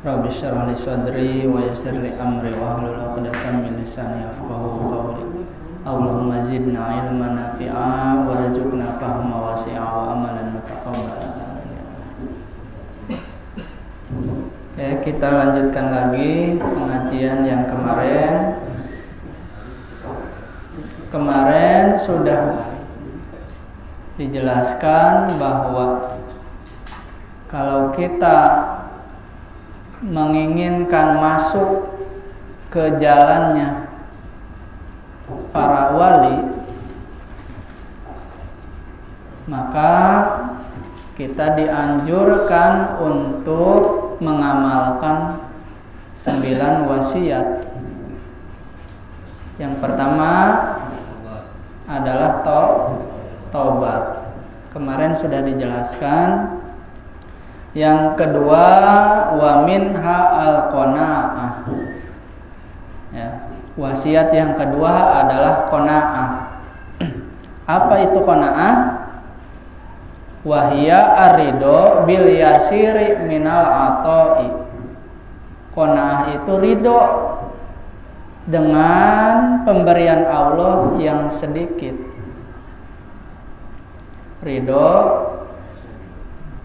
Rabbi shrah li sadri wa yassir li amri wahlul 'uqdatam min lisani yafqahu qawli. Allahumma zidna ilman nafi'a warzuqna fahma wasi'a wa amalan mutaqabbala. Oke, kita lanjutkan lagi pengajian yang kemarin. Kemarin sudah dijelaskan bahwa kalau kita menginginkan masuk ke jalannya para wali, maka kita dianjurkan untuk mengamalkan 9 wasiat. Yang pertama adalah taubat. Kemarin sudah dijelaskan. Yang kedua, wa minha al-qanaah. Ya, wasiat yang kedua adalah qanaah. Apa itu qanaah? Wahia ar-ridho bil yasiri minal ata'i. Qanaah itu ridho dengan pemberian Allah yang sedikit. Ridho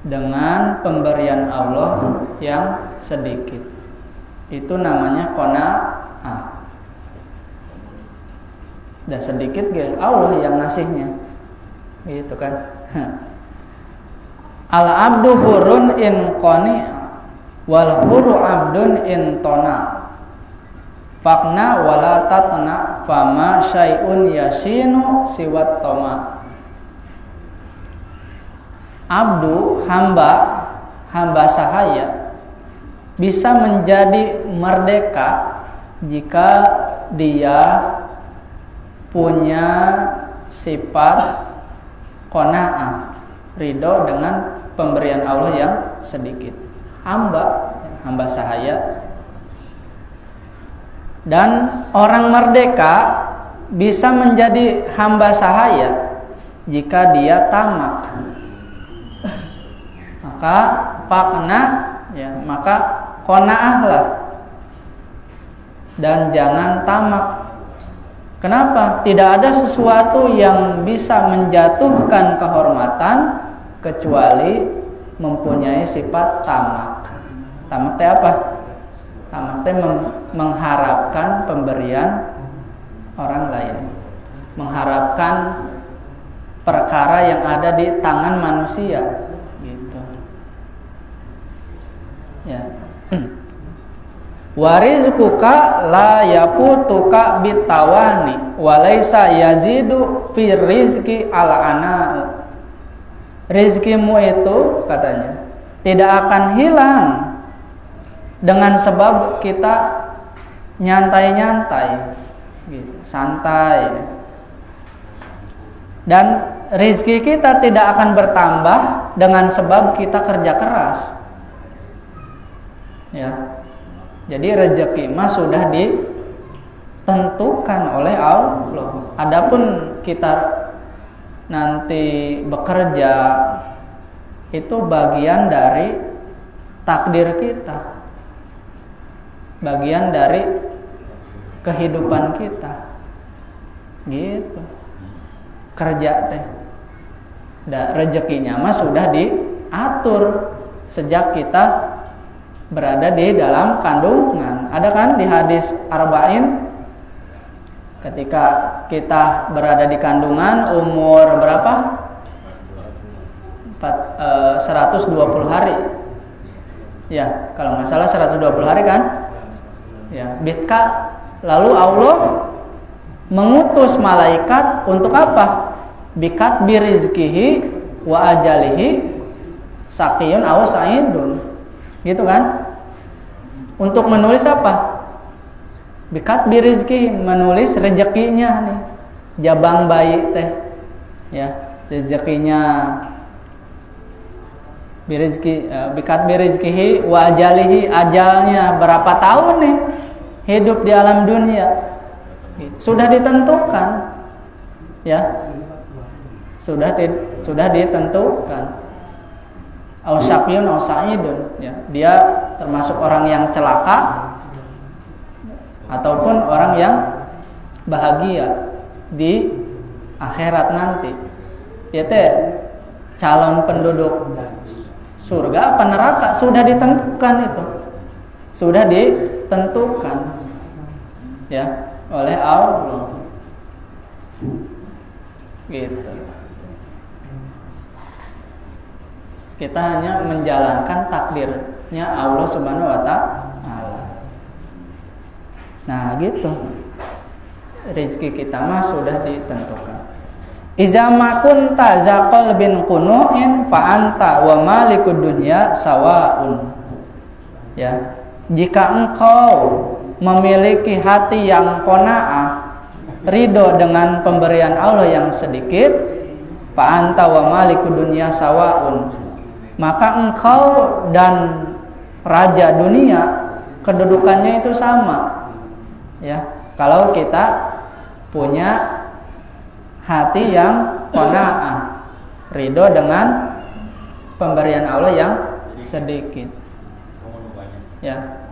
dengan pemberian Allah yang sedikit. Itu namanya qanaah. Dan sedikit Allah yang ngasihnya. Gitu kan. Al abdu hurun in qani wal huru abdun in tona. Fakna wala tatna fama syai'un yashinu siwat toma. Abdu, hamba sahaya bisa menjadi merdeka jika dia punya sifat qanaah, ridho dengan pemberian Allah yang sedikit. Hamba sahaya. Dan orang merdeka bisa menjadi hamba sahaya jika dia tamak. Maka fakna, ya, maka qanaahlah dan jangan tamak. Kenapa? Tidak ada sesuatu yang bisa menjatuhkan kehormatan kecuali mempunyai sifat tamak. Tamak itu apa? Tamak itu mengharapkan pemberian orang lain, mengharapkan perkara yang ada di tangan manusia. Ya. Warizquka la yafutuka bitawani walaysa yazidu fi rizqi al-ana'u. Rizkimu itu, katanya, tidak akan hilang dengan sebab kita nyantai-nyantai gitu, santai. Dan rizki kita tidak akan bertambah dengan sebab kita kerja keras. Ya, jadi rezeki mah sudah ditentukan oleh Allah. Adapun kita nanti bekerja itu bagian dari takdir kita, bagian dari kehidupan kita. Gitu. Kerja teh, rezekinya mah sudah diatur sejak kita berada di dalam kandungan. Ada kan di hadis arba'in, ketika kita berada di kandungan umur berapa? 120 hari. Ya, kalau nggak salah 120 hari kan? Ya, bitka. Lalu Allah mengutus malaikat untuk apa? Bikat birizkihi wa ajalihi saqiyun aw sa'idun. Gitu kan? Untuk menulis apa? Bikat birizki, menulis rezekinya nih. Jabang bayi teh. Ya, rezekinya. Birizki, bikat birizkihi wa ajalihi, ajalnya berapa tahun nih hidup di alam dunia. Sudah ditentukan. Ya. Sudah ditentukan. au syaqiyun au sa'idun, ya. Dia termasuk orang yang celaka ataupun orang yang bahagia di akhirat nanti. Dia teh calon penduduk surga apa neraka sudah ditentukan itu. Sudah ditentukan ya oleh Allah. Gitu. Kita hanya menjalankan takdirnya Allah Subhanahu wa taala. Nah, gitu. Rezeki kita mah sudah ditentukan. Iza ma kunta za qalbin qunu'in fa anta wa malikud dunya sawaun. Ya, jika engkau memiliki hati yang qanaah, ridho dengan pemberian Allah yang sedikit, fa anta wa malikud dunya sawaun. Maka engkau dan raja dunia kedudukannya itu sama. Ya, kalau kita punya hati yang qanaah, ridho dengan pemberian Allah yang sedikit. Ya,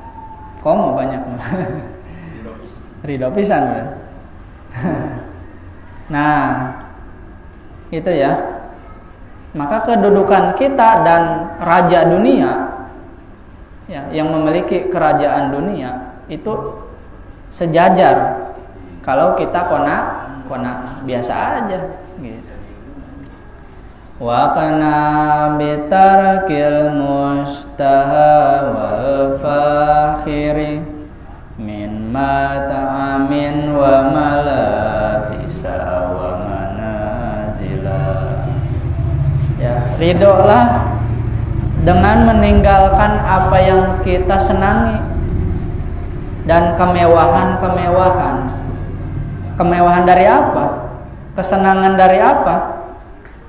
komo banyak. Ridho pisan kan. Nah, itu ya. Maka kedudukan kita dan raja dunia, ya, yang memiliki kerajaan dunia itu sejajar. Kalau kita qanaah biasa aja gitu. Wa kana bitarkil mustaha wal fakhiri min mata'amin wa malabisa wa manazila. Ya, ridholah dengan meninggalkan apa yang kita senangi dan kemewahan-kemewahan. Kemewahan dari apa? Kesenangan dari apa?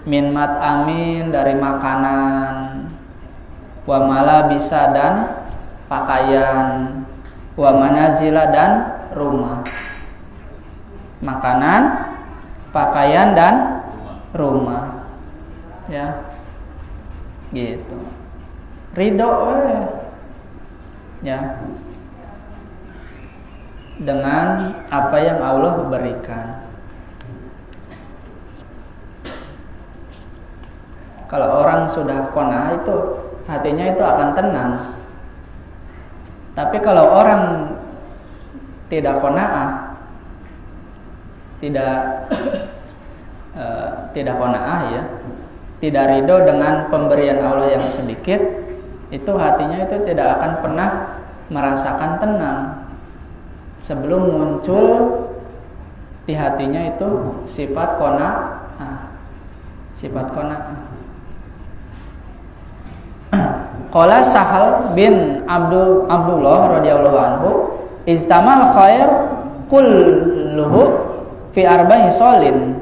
Min mat'amin, dari makanan, wa malabisa, dan pakaian, wa manazila, dan rumah. Makanan, pakaian, dan rumah. Ya, gitu. Ridho, ya, dengan apa yang Allah berikan. Kalau orang sudah qanaah itu hatinya itu akan tenang. Tapi kalau orang tidak qanaah, tidak qanaah, ya, tidak ridho dengan pemberian Allah yang sedikit, itu hatinya itu tidak akan pernah merasakan tenang sebelum muncul di hatinya itu sifat qanaah. Sifat qanaah. Qala Sahal bin Abdullah radhiyallahu anhu, istamal khair kulluhu fi arba'i solin.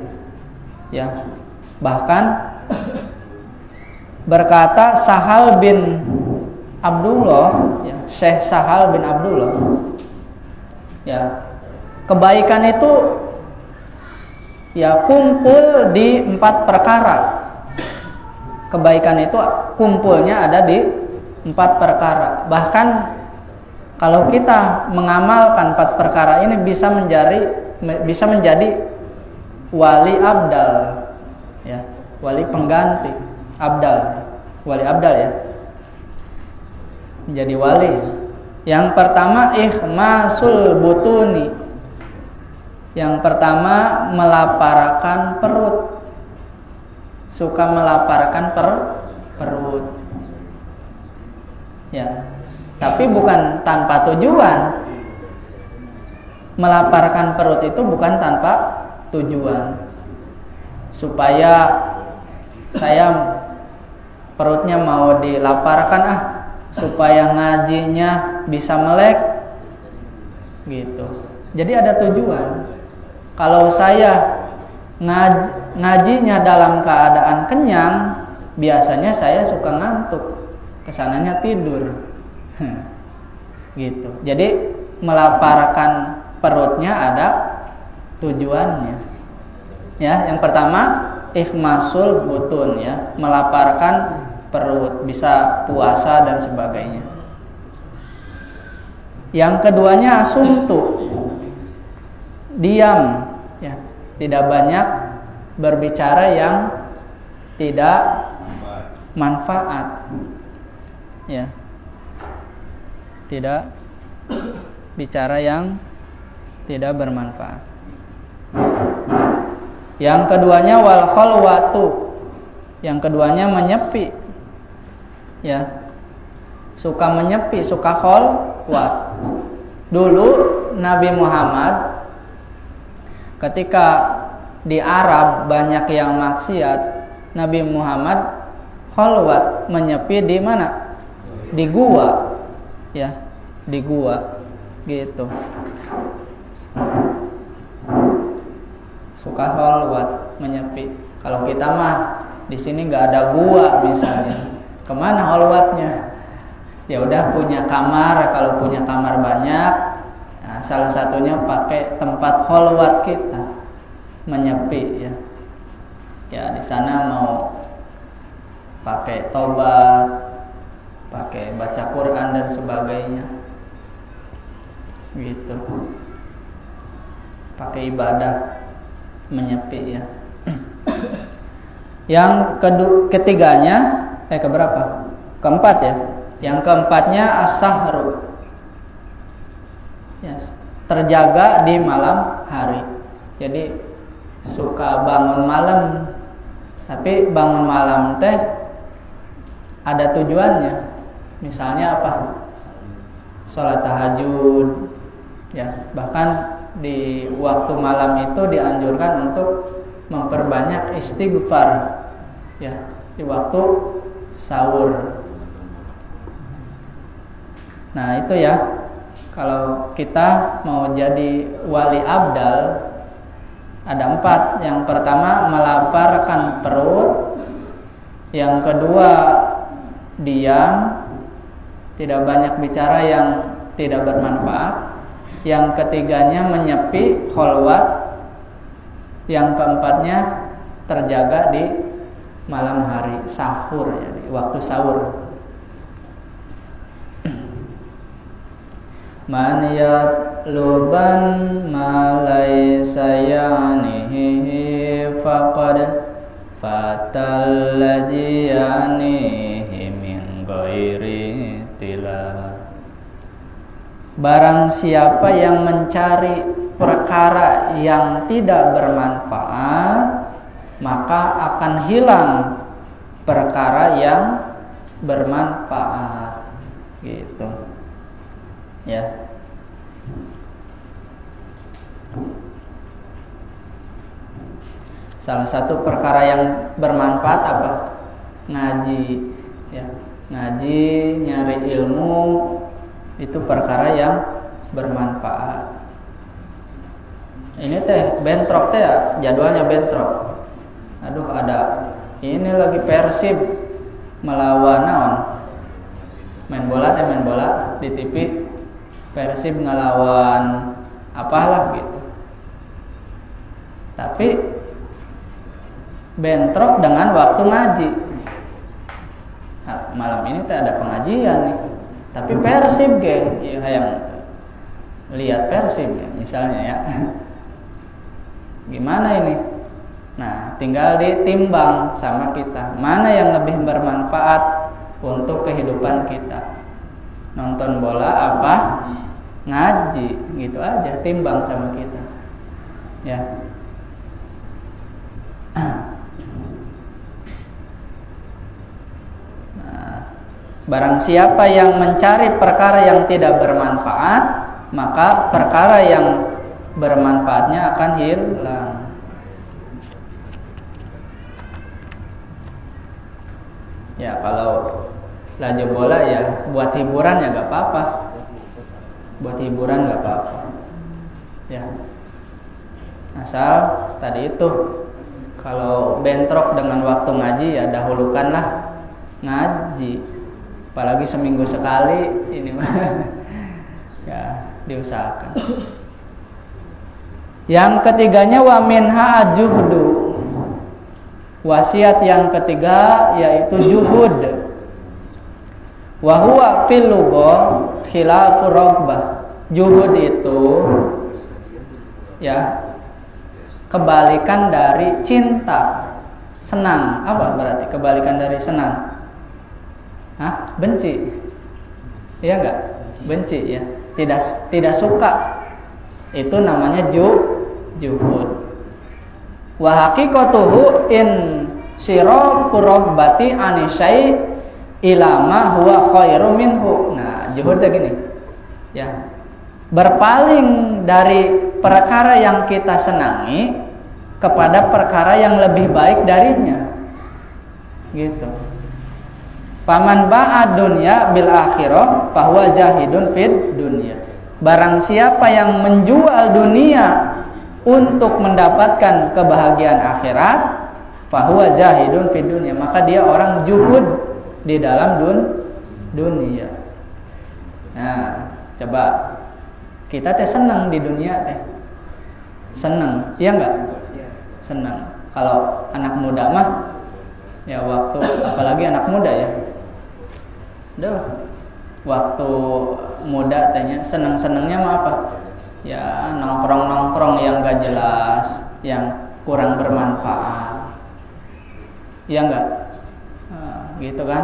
Ya, bahkan berkata Sahal bin Abdullah, ya, Syekh Sahal bin Abdullah, ya, kebaikan itu ya kumpul di 4 perkara. Kebaikan itu kumpulnya ada di 4 perkara. Bahkan kalau kita mengamalkan 4 perkara ini bisa menjadi wali abdal, ya, wali pengganti abdal, wali abdal, ya, menjadi wali. Yang pertama ikhmasul butuni. Yang pertama melaparkan perut. Suka melaparkan perut. Ya. Tapi bukan tanpa tujuan. Melaparkan perut itu bukan tanpa tujuan. Supaya saya perutnya mau dilaparkan, supaya ngajinya bisa melek, gitu. Jadi ada tujuan. Kalau saya ngajinya dalam keadaan kenyang, biasanya saya suka ngantuk, kesananya tidur. Gitu. Jadi melaparkan perutnya ada tujuannya. Ya, yang pertama ikhmasul butun, ya, melaparkan perut, bisa puasa dan sebagainya. Yang keduanya sumtu, diam, ya, tidak banyak berbicara yang tidak manfaat, ya, tidak bicara yang tidak bermanfaat. Yang keduanya wal khalwatu, yang keduanya menyepi, ya, suka menyepi, suka khalwat. Dulu Nabi Muhammad ketika di Arab banyak yang maksiat, Nabi Muhammad khalwat, menyepi di mana? Di gua, ya, di gua, gitu. Suka khalwat, menyepi. Kalau kita mah di sini nggak ada gua misalnya, kemana khalwatnya? Ya udah punya kamar, kalau punya kamar banyak, nah, salah satunya pakai tempat khalwat kita, menyepi, ya. Ya di sana mau pakai tobat, pakai baca Quran dan sebagainya, gitu. Pakai ibadah, menyepi, ya. Yang ketiganya, keberapa? Keempat, ya. Yang keempatnya as-sahru, ya, terjaga di malam hari. Jadi suka bangun malam, tapi bangun malam teh ada tujuannya. Misalnya apa? Sholat tahajud, ya. Bahkan di waktu malam itu dianjurkan untuk memperbanyak istighfar, ya, di waktu sahur. Nah itu, ya, kalau kita mau jadi wali abdal ada 4. Yang pertama melaparkan perut, yang kedua diam, tidak banyak bicara yang tidak bermanfaat, yang ketiganya menyepi, khalwat, yang keempatnya terjaga di malam hari, sahur, ya, di waktu sahur. Man yatluban ma laysa ya'nihi faqad fatal ladzi ya'nihi min ghairi tilah. Barang siapa yang mencari perkara yang tidak bermanfaat, maka akan hilang perkara yang bermanfaat, gitu, ya. Salah satu perkara yang bermanfaat apa? Ngaji, ya. Ngaji, nyari ilmu, itu perkara yang bermanfaat. Ini teh bentrok teh, ya, jadwalnya bentrok. Aduh, ada ini lagi Persib melawan naon? Main bola di TV. Persib ngelawan apalah gitu. Tapi bentrok dengan waktu ngaji. Nah, malam ini teh ada pengajian nih. Tapi Persib ya, yang lihat Persib ya, misalnya, ya. Gimana ini? Nah, tinggal ditimbang sama kita, mana yang lebih bermanfaat untuk kehidupan kita. Nonton bola apa? Ngaji, gitu aja, timbang sama kita, ya. Nah, barang siapa yang mencari perkara yang tidak bermanfaat, maka perkara yang bermanfaatnya akan hilang. Ya, kalau laju bola ya buat hiburan ya gak apa-apa. Buat hiburan gak apa-apa, ya. Asal tadi itu, kalau bentrok dengan waktu ngaji ya dahulukanlah ngaji. Apalagi seminggu sekali ini mah ya diusahakan. Yang ketiganya wa minha juhdu. Wasiat yang ketiga yaitu juhud. Wa huwa fil lughah khilafur raghbah. Juhud itu ya kebalikan dari cinta. Senang, apa berarti kebalikan dari senang? Hah? Benci. Iya enggak? Benci ya. Tidak suka. Itu namanya juhud. Wa haqiqatuhu in sirafur raghbati anisyai ilama huwa khairu minhu. Nah, juhudnya gini. Ya. Berpaling dari perkara yang kita senangi kepada perkara yang lebih baik darinya. Gitu. Paman ba'a dunya bil akhirah fahuwa jahidun fid dunya. Barang siapa yang menjual dunia untuk mendapatkan kebahagiaan akhirat, fahuwa jahidun fid dunya, maka dia orang juhud di dalam dunia. Nah, coba kita teh senang di dunia teh. Senang, iya enggak? Senang. Kalau anak muda mah ya waktu, apalagi anak muda ya, udah waktu muda tanya senang-senangnya mah apa? Ya nongkrong-nongkrong yang gak jelas, yang kurang bermanfaat. Iya enggak? Nah, gitu kan?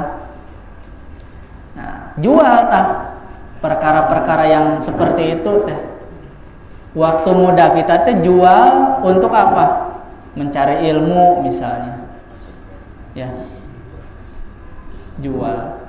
Nah, jual tah perkara-perkara yang seperti itu teh. Waktu muda kita teh jual untuk apa? Mencari ilmu misalnya. Ya. Jual.